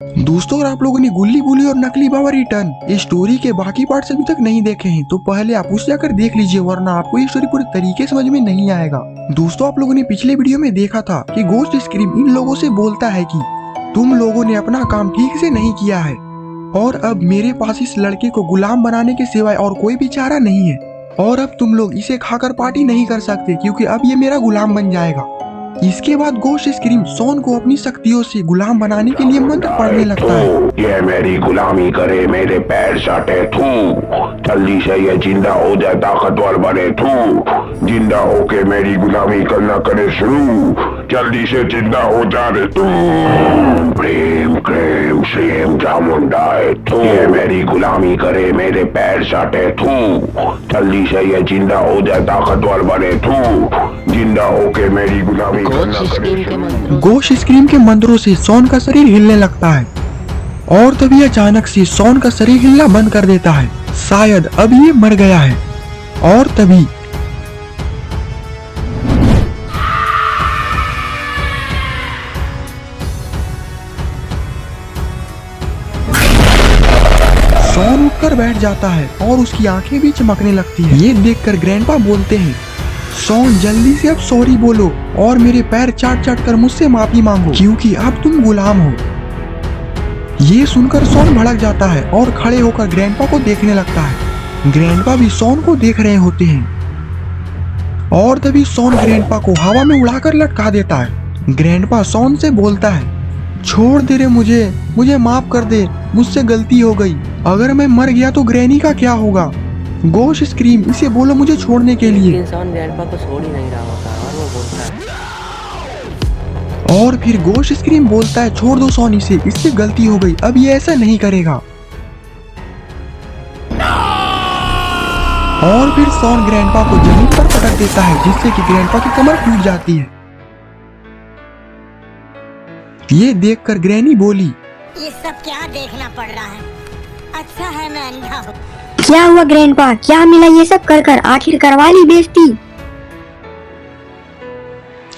दोस्तों, अगर आप लोगों ने गुल्ली बुली और नकली बाबा रिटर्न इस स्टोरी के बाकी पार्ट्स अभी तक नहीं देखे हैं तो पहले आप उसे जाकर देख लीजिए, वरना आपको ये स्टोरी पूरी तरीके समझ में नहीं आएगा। दोस्तों, आप लोगों ने पिछले वीडियो में देखा था कि गोस्ट स्क्रीम इन लोगों से बोलता है कि तुम लोगों ने अपना काम ठीक से नहीं किया है और अब मेरे पास इस लड़के को गुलाम बनाने के सिवाय और कोई भी चारा नहीं है और अब तुम लोग इसे खाकर पार्टी नहीं कर सकते क्योंकि अब ये मेरा गुलाम बन जाएगा। इसके बाद गोस्ट स्क्रीम सॉन को अपनी शक्तियों से गुलाम बनाने के लिए मंत्र पढ़ने लगता है। ये मेरी गुलामी करे, मेरे पैर चाटे, जल्दी से ये जिंदा हो जाए, ताकतवर बने, जिंदा होके मेरी गुलामी करना करे शुरू, जल्दी से जिंदा हो जा रे तू, प्रेम क्रेम श्रेम चामुंडाए, ये मेरी गुलामी करे, मेरे पैर चाटे, जल्दी से ये जिंदा हो जाए, ताकतवर बने, जिंदा होके मेरी गुलामी करना करे शुरू। गोस्ट स्क्रीम के मंत्रों से सॉन का शरीर हिलने लगता है और तभी अचानक से सॉन का शरीर हिलना बंद कर देता है। शायद अब ये मर गया है। और तभी सॉन उठकर बैठ जाता है और उसकी आंखें भी चमकने लगती हैं। ये देखकर ग्रैंडपा बोलते हैं, सॉन जल्दी से अब सॉरी बोलो और मेरे पैर चाट चाट कर मुझसे माफी मांगो क्योंकि अब तुम गुलाम हो। ये सुनकर सॉन भड़क जाता है और खड़े होकर ग्रैंडपा को देखने लगता है। ग्रैंडपा भी सॉन को देख रहे होते हैं और तभी सॉन ग्रैंडपा को हवा में उड़ाकर लटका देता है। ग्रैंडपा सॉन से बोलता है, छोड़ दे रे मुझे माफ कर दे, मुझसे गलती हो गई। अगर मैं मर गया तो ग्रैनी का क्या होगा? गोस्ट स्क्रीम इसे बोलो मुझे छोड़ने के लिए। इंसान ग्रैंडपा को छोड़ ही नहीं रहा होता और वो बोलता है। और फिर गोस्ट स्क्रीम बोलता है, छोड़ दो सॉन इसे, इससे गलती हो गई, अब ये ऐसा नहीं करेगा। और फिर सॉन ग्रैंडपा को जमीन पर पटक देता है जिससे कि ग्रैंडपा की कमर टूट जाती है। ये देखकर ग्रैनी बोली, ये सब क्या देखना पड़ रहा है? अच्छा है मैं अंधा हूँ। क्या हुआ ग्रैंडपा, क्या मिला ये सब कर कर, आखिर करवा ली बेइज्जती।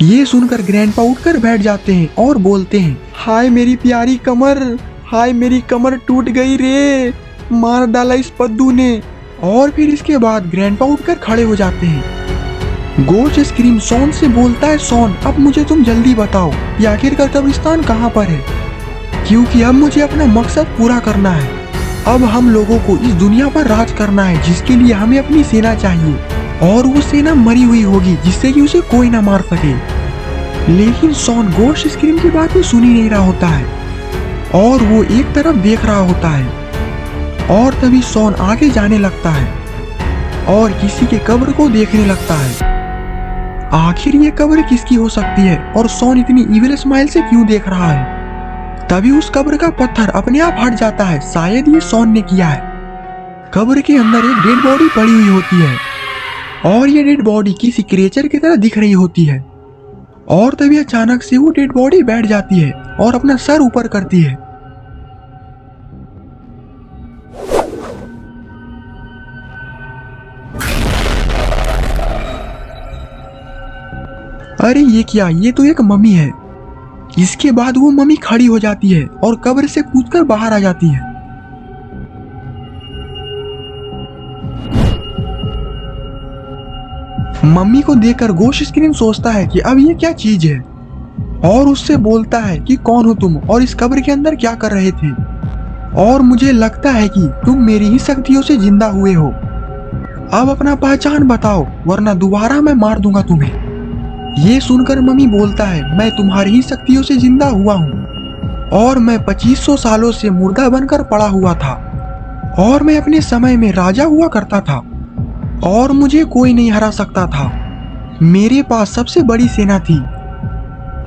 ये सुनकर ग्रैंडपा उठकर बैठ जाते हैं और बोलते हैं, हाय मेरी प्यारी कमर, हाय मेरी कमर टूट गई रे, मार डाला इस पद्दू ने। और फिर इसके बाद ग्रैंडपा उठकर खड़े हो जाते हैं। गोस्ट स्क्रीम सॉन से बोलता है, सॉन अब मुझे तुम जल्दी बताओ कि आखिरकार कब्रिस्तान कहाँ पर है, क्योंकि अब मुझे अपना मकसद पूरा करना है। अब हम लोगों को इस दुनिया पर राज करना है जिसके लिए हमें अपनी सेना चाहिए और वो सेना मरी हुई होगी जिससे कि उसे कोई ना मार सके। लेकिन सॉन गोस्ट स्क्रीम की बात में सुन ही नहीं रहा होता है और वो एक तरफ देख रहा होता है। और तभी सॉन आगे जाने लगता है और किसी के कब्र को देखने लगता है। आखिर ये कब्र किसकी हो सकती है और सॉन इतनी इविल स्माइल से क्यों देख रहा है? तभी उस कब्र का पत्थर अपने आप हट जाता है, शायद ये सॉन ने किया है। कब्र के अंदर एक डेड बॉडी पड़ी हुई होती है और ये डेड बॉडी किसी क्रिएचर की तरह दिख रही होती है। और तभी अचानक से वो डेड बॉडी बैठ जाती है और अपना सर ऊपर करती है। अरे ये क्या, ये तो एक मम्मी है। इसके बाद वो मम्मी खड़ी हो जाती है और कब्र से कूदकर बाहर आ जाती है। मम्मी को देखकर गोस्ट स्क्रीम सोचता है कि अब ये क्या चीज है और उससे बोलता है कि कौन हो तुम और इस कब्र के अंदर क्या कर रहे थे, और मुझे लगता है कि तुम मेरी ही शक्तियों से जिंदा हुए हो। अब अपना पहचान बताओ वरना दोबारा मैं मार दूंगा तुम्हें। ये सुनकर मम्मी बोलता है, मैं तुम्हारी ही शक्तियों से जिंदा हुआ हूँ और मैं 2500 सालों से मुर्दा बनकर पड़ा हुआ था और मैं अपने समय में राजा हुआ करता था और मुझे कोई नहीं हरा सकता था। मेरे पास सबसे बड़ी सेना थी,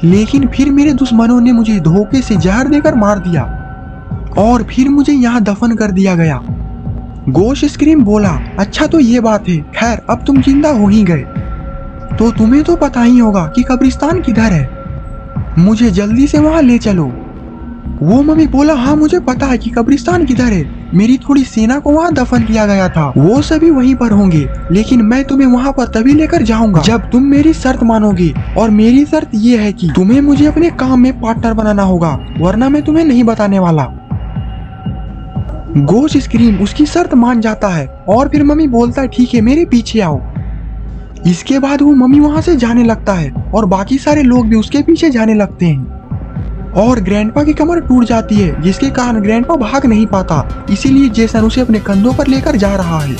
लेकिन फिर मेरे दुश्मनों ने मुझे धोखे से जहर देकर मार दिया और फिर मुझे यहाँ दफन कर दिया गया। गोस्ट स्क्रीम बोला, अच्छा तो ये बात है, खैर अब तुम जिंदा हो ही गए तो तुम्हें तो पता ही होगा कि कब्रिस्तान किधर है, मुझे जल्दी से वहां ले चलो। वो मम्मी बोला हाँ मुझे पता है कि कब्रिस्तान किधर है, मेरी थोड़ी सेना को वहाँ दफन किया गया था, वो सभी वहीं पर होंगे, लेकिन मैं तुम्हें वहाँ पर तभी लेकर जाऊंगा जब तुम मेरी शर्त मानोगे, और मेरी शर्त ये है कि तुम्हें मुझे अपने काम में पार्टनर बनाना होगा, वरना मैं तुम्हें नहीं बताने वाला। गोश स्क्रीम उसकी शर्त मान जाता है और फिर मम्मी बोलता है ठीक है मेरे पीछे आओ। इसके बाद वो मम्मी वहाँ से जाने लगता है और बाकी सारे लोग भी उसके पीछे जाने लगते हैं और ग्रैंडपा की कमर टूट जाती है, जिसके कारण ग्रैंडपा भाग नहीं पाता, इसीलिए जेसन उसे अपने कंधों पर लेकर जा रहा है।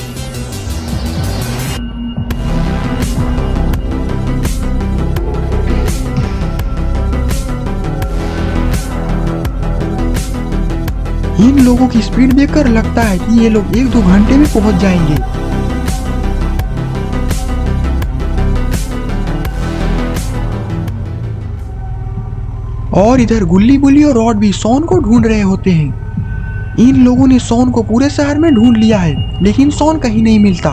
इन लोगों की स्पीड देखकर लगता है कि ये लोग 1-2 घंटे में पहुंच जाएंगे। और इधर गुल्ली बुल्ली और रॉड भी सॉन को ढूंढ रहे होते हैं। इन लोगों ने सॉन को पूरे शहर में ढूंढ लिया है, लेकिन सॉन कहीं नहीं मिलता।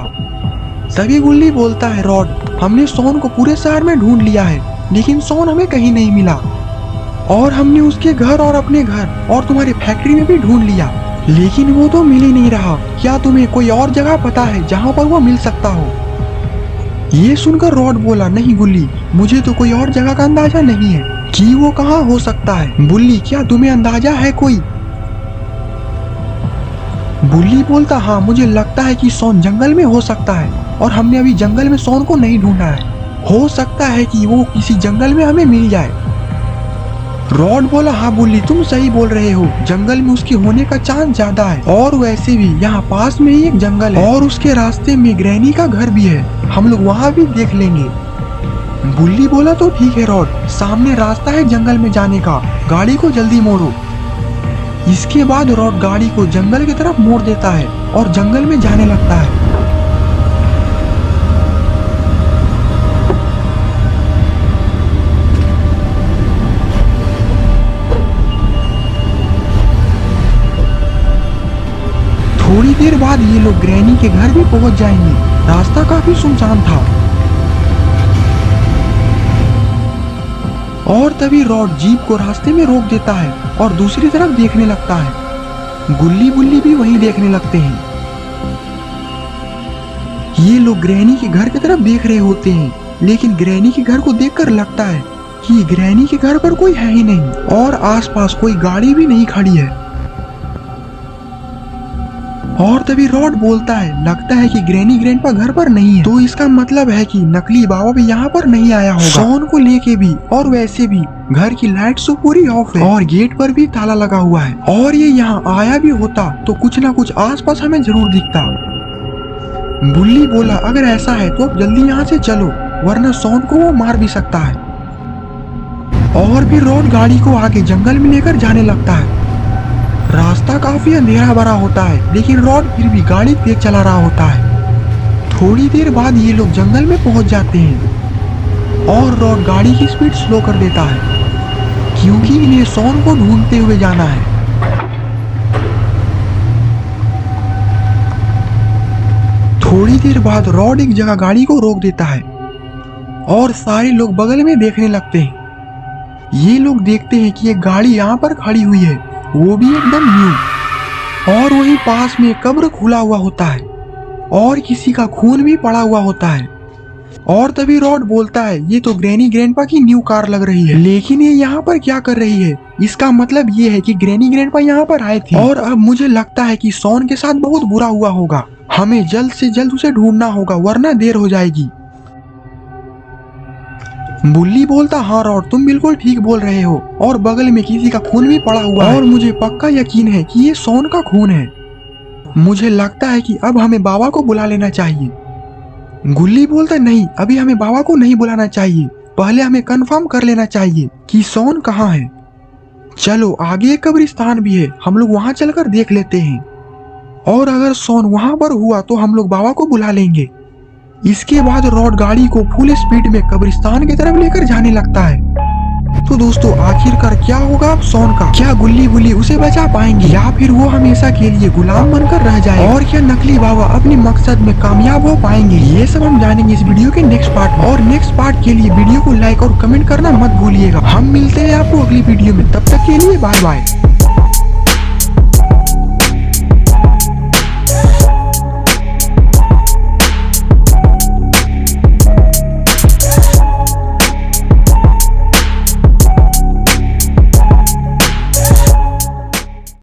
तभी गुल्ली बोलता है रॉड हमने सॉन को पूरे शहर में ढूंढ लिया है, लेकिन सॉन हमें कहीं नहीं मिला, और हमने उसके घर और अपने घर और तुम्हारी फैक्ट्री में भी ढूंढ लिया, लेकिन वो तो मिल ही नहीं रहा। क्या तुम्हें कोई और जगह पता है जहाँ पर वो मिल सकता हो? ये सुनकर रॉड बोला नहीं गुल्ली, मुझे तो कोई और जगह का अंदाजा नहीं है कि वो कहाँ हो सकता है। बुल्ली क्या तुम्हें अंदाजा है कोई? बुल्ली बोलता हाँ मुझे लगता है कि सॉन जंगल में हो सकता है, और हमने अभी जंगल में सॉन को नहीं ढूंढा है, हो सकता है कि वो किसी जंगल में हमें मिल जाए। रॉड बोला हाँ बुल्ली तुम सही बोल रहे हो, जंगल में उसके होने का चांस ज्यादा है, और वैसे भी यहाँ पास में ही एक जंगल है और उसके रास्ते में ग्रैनी का घर भी है, हम लोग वहाँ भी देख लेंगे। बुल्ली बोला तो ठीक है रॉड, सामने रास्ता है जंगल में जाने का, गाड़ी को जल्दी मोड़ो। इसके बाद रॉड गाड़ी को जंगल की तरफ मोड़ देता है और जंगल में जाने लगता है। थोड़ी देर बाद ये लोग ग्रैनी के घर भी पहुंच जाएंगे। रास्ता काफी सुनसान था और तभी रॉड जीप को रास्ते में रोक देता है और दूसरी तरफ देखने लगता है। गुल्ली बुल्ली भी वहीं देखने लगते हैं। ये लोग ग्रैनी के घर की तरफ देख रहे होते हैं, लेकिन ग्रैनी के घर को देखकर लगता है कि ग्रैनी के घर पर कोई है ही नहीं और आसपास कोई गाड़ी भी नहीं खड़ी है। और तभी रॉड बोलता है लगता है कि ग्रैनी ग्रैंडपा घर पर नहीं है, तो इसका मतलब है कि नकली बाबा भी यहाँ पर नहीं आया होगा। सॉन को लेके भी और वैसे भी घर की लाइट तो पूरी ऑफ है और गेट पर भी ताला लगा हुआ है, और ये यहाँ आया भी होता तो कुछ ना कुछ आसपास हमें जरूर दिखता। बुल्ली बोला अगर ऐसा है तो अब जल्दी यहाँ से चलो, वरना सॉन को वो मार भी सकता है। और फिर रॉड गाड़ी को आगे जंगल में लेकर जाने लगता है। रास्ता काफी अंधेरा भरा होता है, लेकिन रॉड फिर भी गाड़ी तेज चला रहा होता है। थोड़ी देर बाद ये लोग जंगल में पहुंच जाते हैं और रॉड गाड़ी की स्पीड स्लो कर देता है, क्योंकि इन्हें सॉन को ढूंढते हुए जाना है। थोड़ी देर बाद रॉड एक जगह गाड़ी को रोक देता है और सारे लोग बगल में देखने लगते हैं। ये लोग देखते हैं कि एक गाड़ी यहाँ पर खड़ी हुई है, वो भी एकदम न्यू, और वहीं पास में कब्र खुला हुआ होता है और किसी का खून भी पड़ा हुआ होता है। और तभी रॉड बोलता है ये तो ग्रैनी ग्रैंडपा की न्यू कार लग रही है, लेकिन ये यहाँ पर क्या कर रही है? इसका मतलब ये है कि ग्रैनी ग्रैंडपा यहाँ पर आए थे और अब मुझे लगता है कि सॉन के साथ बहुत बुरा हुआ होगा, हमें जल्द से जल्द उसे ढूंढना होगा वरना देर हो जाएगी। बुल्ली बोलता हाँ रॉड तुम बिल्कुल ठीक बोल रहे हो, और बगल में किसी का खून भी पड़ा हुआ है और मुझे पक्का यकीन है कि ये सॉन का खून है। मुझे लगता है कि अब हमें बाबा को बुला लेना चाहिए। गुल्ली बोलता नहीं, अभी हमें बाबा को नहीं बुलाना चाहिए, पहले हमें कंफर्म कर लेना चाहिए कि सॉन कहाँ है। चलो आगे एक कब्रिस्तान भी है, हम लोग वहां चलकर देख लेते हैं, और अगर सॉन वहां पर हुआ तो हम लोग बाबा को बुला लेंगे। इसके बाद रॉड गाड़ी को फुल स्पीड में कब्रिस्तान की तरफ लेकर जाने लगता है। तो दोस्तों आखिरकार क्या होगा अब सॉन का? क्या गुल्ली बुल्ली उसे बचा पाएंगे या फिर वो हमेशा के लिए गुलाम बनकर रह जाए? और क्या नकली बाबा अपने मकसद में कामयाब हो पाएंगे? ये सब हम जानेंगे इस वीडियो के नेक्स्ट पार्ट में। और नेक्स्ट पार्ट के लिए वीडियो को लाइक और कमेंट करना मत भूलिएगा। हम मिलते हैं आपको अगली वीडियो में, तब तक के लिए बाय बाय।